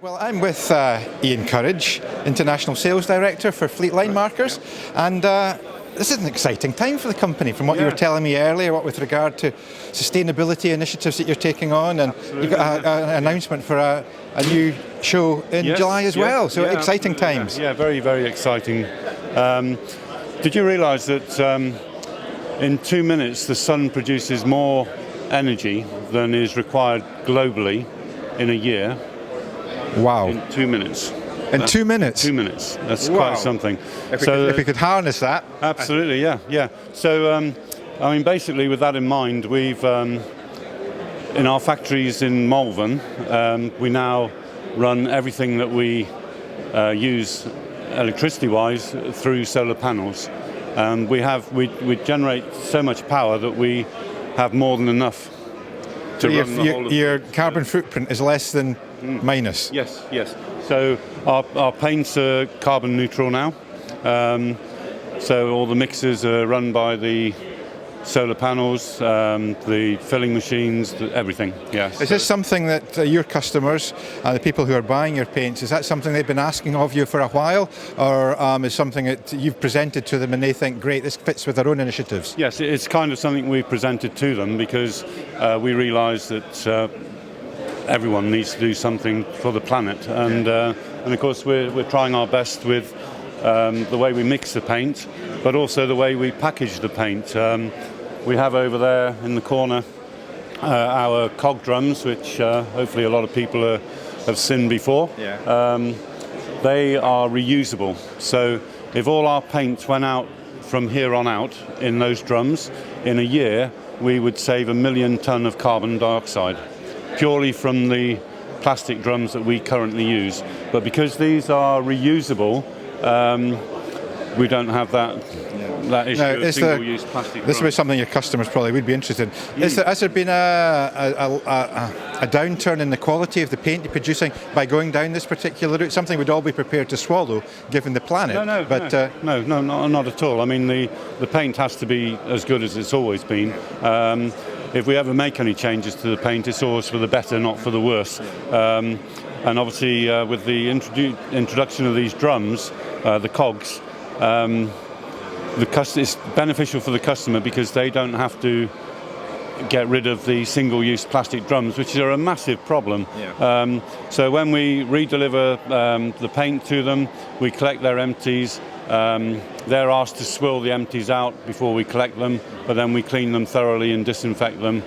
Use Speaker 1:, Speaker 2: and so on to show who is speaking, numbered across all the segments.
Speaker 1: Well, I'm with Iain Courage, International Sales Director for Fleet Line Markers, and this is an exciting time for the company from what you were telling me earlier, what with regard to sustainability initiatives that you're taking on, and you've got an announcement for a new show in July as well, so exciting times.
Speaker 2: Yeah, very, very exciting. Did you realise that in 2 minutes the sun produces more energy than is required globally in a year?
Speaker 1: Wow.
Speaker 2: In 2 minutes.
Speaker 1: In 2 minutes?
Speaker 2: 2 minutes. That's quite something.
Speaker 1: If we could harness that.
Speaker 2: Absolutely, yeah. So, basically with that in mind, we've, in our factories in Malvern, we now run everything that we use electricity-wise through solar panels. We generate so much power that we have more than enough to run the whole of
Speaker 1: your carbon footprint is less than minus.
Speaker 2: Yes. So our paints are carbon neutral now. So all the mixers are run by the solar panels, the filling machines, everything. Yes.
Speaker 1: Is this something that your customers and the people who are buying your paints, is that something they've been asking of you for a while, or is something that you've presented to them and they think, great, this fits with their own initiatives?
Speaker 2: Yes, it's kind of something we've presented to them because we realise that everyone needs to do something for the planet, and of course we're trying our best with the way we mix the paint, but also the way we package the paint. We have over there in the corner our cog drums, which hopefully a lot of people have seen before. They are reusable, so if all our paint went out from here on out in those drums, in a year we would save 1 million tonne of carbon dioxide purely from the plastic drums that we currently use. But because these are reusable, we don't have that issue of single-use plastic.
Speaker 1: This was something your customers probably would be interested in. Has there been a downturn in the quality of the paint you're producing by going down this particular route? Something we'd all be prepared to swallow, given the planet.
Speaker 2: No, not at all. I mean, the paint has to be as good as it's always been. If we ever make any changes to the paint, it's always for the better, not for the worse. And obviously, with the introduction of these drums, the cogs, it's beneficial for the customer because they don't have to get rid of the single-use plastic drums, which are a massive problem. So when we re-deliver the paint to them, we collect their empties. They're asked to swill the empties out before we collect them, but then we clean them thoroughly and disinfect them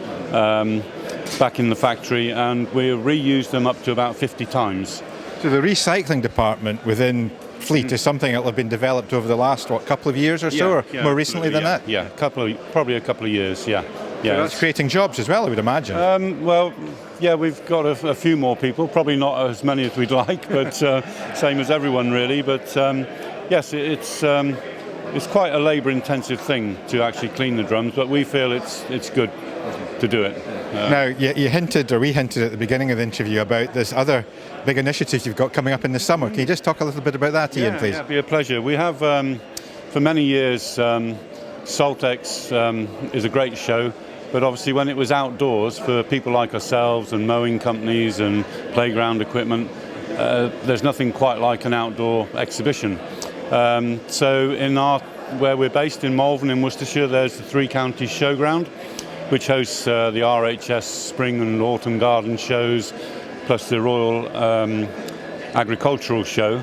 Speaker 2: back in the factory, and we reuse them up to about 50 times.
Speaker 1: So the recycling department within Fleet is something that will have been developed over the last, couple of years or so, or more recently than that?
Speaker 2: Yeah, probably a couple of years, yeah.
Speaker 1: So that's creating jobs as well, I would imagine.
Speaker 2: We've got a few more people, probably not as many as we'd like, but same as everyone really. But yes, it's quite a labour-intensive thing to actually clean the drums, but we feel it's good to do it.
Speaker 1: Now, you hinted, or we hinted at the beginning of the interview about this other big initiative you've got coming up in the summer. Can you just talk a little bit about that, Iain, please?
Speaker 2: Yeah, it'd be a pleasure. We have, for many years, Saltex is a great show, but obviously when it was outdoors for people like ourselves and mowing companies and playground equipment, there's nothing quite like an outdoor exhibition. So where we're based in Malvern in Worcestershire, there's the Three Counties Show Ground, which hosts the RHS Spring and Autumn Garden shows, plus the Royal Agricultural Show,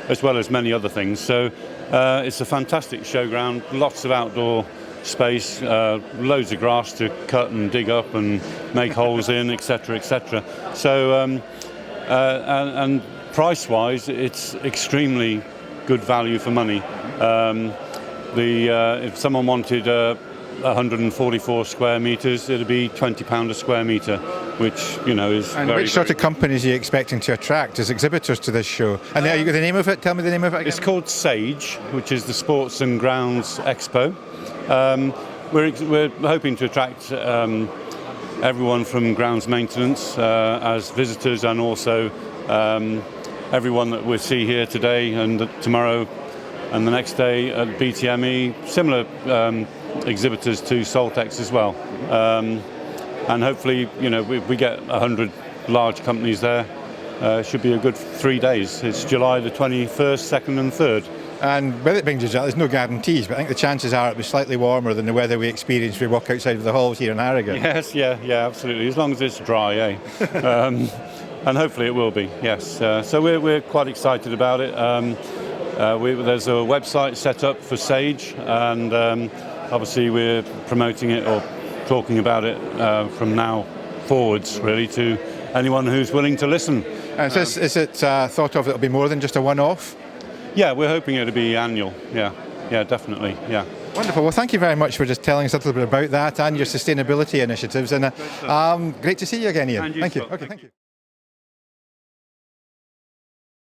Speaker 2: as well as many other things. So it's a fantastic showground, lots of outdoor space, loads of grass to cut and dig up and make holes in, etc., etc. So, and price-wise, it's extremely good value for money. If someone wanted 144 square metres, it'd be £20 a square metre, which is. And
Speaker 1: which sort of companies are you expecting to attract as exhibitors to this show? And you got the name of it? Tell me the name of it again.
Speaker 2: It's called SAGE, which is the Sports and Grounds Expo. We're hoping to attract everyone from grounds maintenance as visitors, and also everyone that we see here today and tomorrow and the next day at BTME, similar exhibitors to Saltex as well. And hopefully, we get 100 large companies there, should be a good 3 days. It's July the 21st, 2nd and 3rd.
Speaker 1: And with it being July, there's no guarantees, but I think the chances are it'll be slightly warmer than the weather we experience when we walk outside of the halls here in Harrogate.
Speaker 2: Yes, yeah, absolutely. As long as it's dry, and hopefully it will be, yes. So we're quite excited about it. There's a website set up for Sage, and obviously we're promoting it or talking about it from now forwards, really, to anyone who's willing to listen.
Speaker 1: And so is it thought of that it'll be more than just a one-off?
Speaker 2: Yeah, we're hoping it'll be annual. Yeah, definitely. Yeah.
Speaker 1: Wonderful. Well, thank you very much for just telling us a little bit about that and your sustainability initiatives. And great to see you again, Iain.
Speaker 2: And you,
Speaker 1: thank you.
Speaker 2: Scott.
Speaker 1: Okay, thank you.